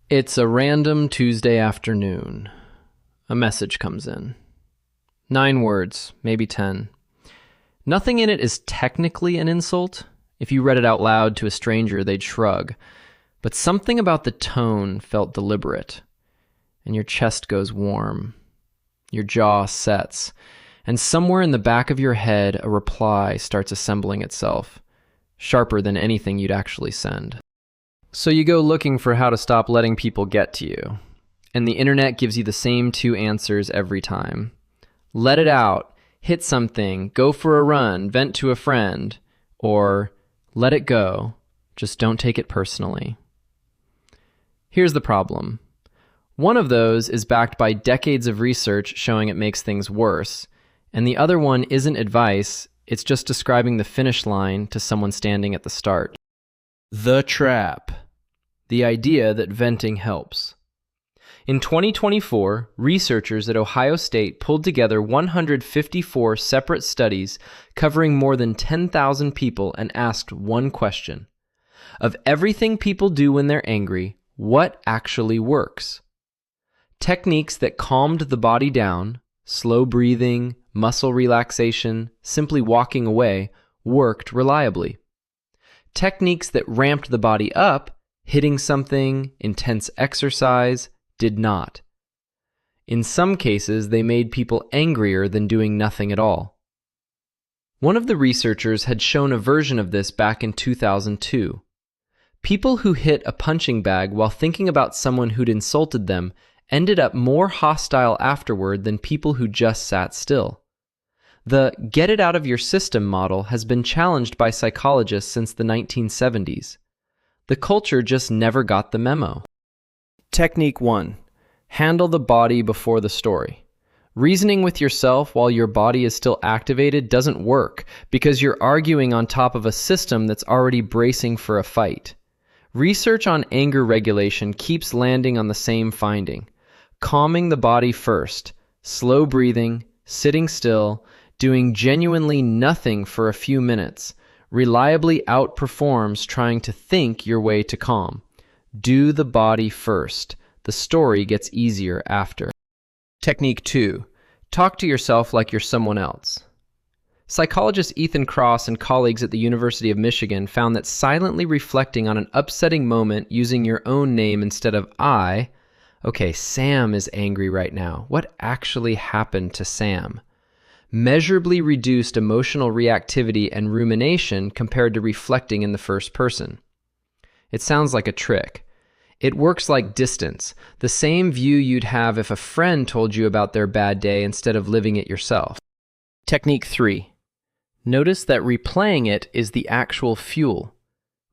It's a random Tuesday afternoon. A message comes in. 9 words, maybe 10. Nothing in it is technically an insult. If you read it out loud to a stranger, they'd shrug. But something about the tone felt deliberate, and your chest goes warm. Your jaw sets, and somewhere in the back of your head, a reply starts assembling itself, sharper than anything you'd actually send. So you go looking for how to stop letting people get to you, and the internet gives you the same 2 answers every time. Let it out, hit something, go for a run, vent to a friend, or let it go, just don't take it personally. Here's the problem. One of those is backed by decades of research showing it makes things worse, and the other one isn't advice, it's just describing the finish line to someone standing at the start. The trap. The idea that venting helps. In 2024, researchers at Ohio State pulled together 154 separate studies covering more than 10,000 people and asked one question. Of everything people do when they're angry, what actually works? Techniques that calmed the body down, slow breathing, muscle relaxation, simply walking away, worked reliably. Techniques that ramped the body up, hitting something, intense exercise, did not. In some cases, they made people angrier than doing nothing at all. One of the researchers had shown a version of this back in 2002. People who hit a punching bag while thinking about someone who'd insulted them ended up more hostile afterward than people who just sat still. The get it out of your system model has been challenged by psychologists since the 1970s. The culture just never got the memo. Technique 1. Handle the body before the story. Reasoning with yourself while your body is still activated doesn't work because you're arguing on top of a system that's already bracing for a fight. Research on anger regulation keeps landing on the same finding. Calming the body first, slow breathing, sitting still, doing genuinely nothing for a few minutes, reliably outperforms trying to think your way to calm. Do the body first. The story gets easier after. Technique 2. Talk to yourself like you're someone else. Psychologist Ethan Kross and colleagues at the University of Michigan found that silently reflecting on an upsetting moment using your own name instead of I, okay, Sam is angry right now. What actually happened to Sam? Measurably reduced emotional reactivity and rumination compared to reflecting in the first person. It sounds like a trick. It works like distance, the same view you'd have if a friend told you about their bad day instead of living it yourself. Technique 3. Notice that replaying it is the actual fuel.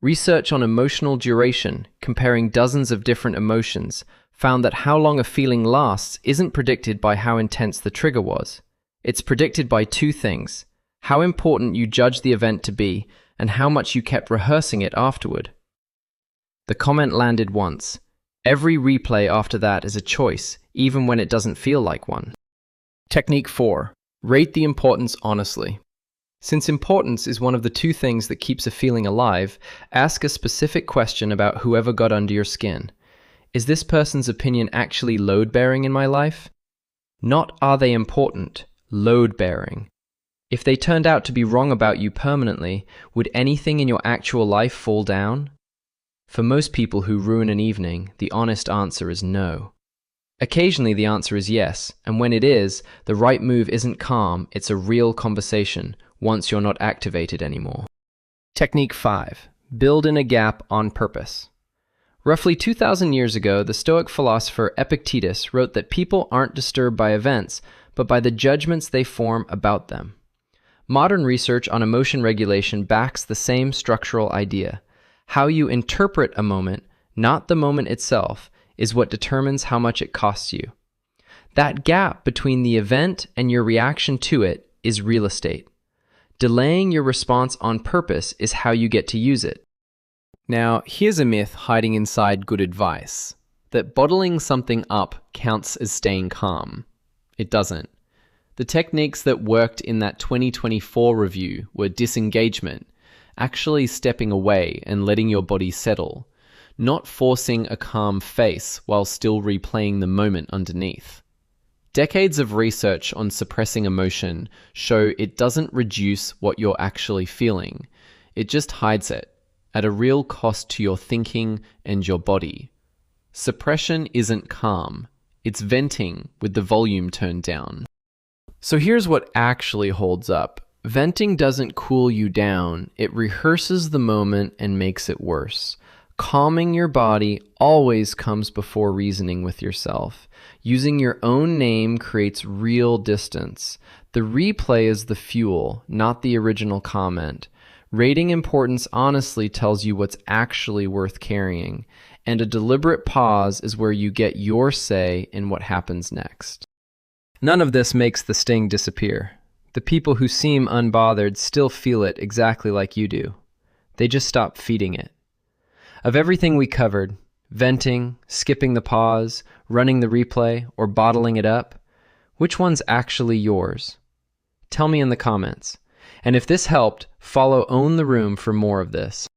Research on emotional duration, comparing dozens of different emotions, found that how long a feeling lasts isn't predicted by how intense the trigger was. It's predicted by 2 things: how important you judge the event to be, and how much you kept rehearsing it afterward. The comment landed once. Every replay after that is a choice, even when it doesn't feel like one. Technique 4. Rate the importance honestly. Since importance is one of the 2 things that keeps a feeling alive, ask a specific question about whoever got under your skin. Is this person's opinion actually load-bearing in my life? Not are they important, load-bearing. If they turned out to be wrong about you permanently, would anything in your actual life fall down? For most people who ruin an evening, the honest answer is no. Occasionally the answer is yes, and when it is, the right move isn't calm, it's a real conversation, once you're not activated anymore. Technique 5. Build in a gap on purpose. Roughly 2,000 years ago, the Stoic philosopher Epictetus wrote that people aren't disturbed by events, but by the judgments they form about them. Modern research on emotion regulation backs the same structural idea. How you interpret a moment, not the moment itself, is what determines how much it costs you. That gap between the event and your reaction to it is real estate. Delaying your response on purpose is how you get to use it. Now, here's a myth hiding inside good advice, that bottling something up counts as staying calm. It doesn't. The techniques that worked in that 2024 review were disengagement, actually stepping away and letting your body settle, not forcing a calm face while still replaying the moment underneath. Decades of research on suppressing emotion show it doesn't reduce what you're actually feeling. It just hides it, at a real cost to your thinking and your body. Suppression isn't calm. It's venting with the volume turned down. So here's what actually holds up. Venting doesn't cool you down. It rehearses the moment and makes it worse. Calming your body always comes before reasoning with yourself. Using your own name creates real distance. The replay is the fuel, not the original comment. Rating importance honestly tells you what's actually worth carrying, and a deliberate pause is where you get your say in what happens next. None of this makes the sting disappear. The people who seem unbothered still feel it exactly like you do. They just stop feeding it. Of everything we covered, venting, skipping the pause, running the replay, or bottling it up, which one's actually yours? Tell me in the comments. And if this helped, follow Own the Room for more of this.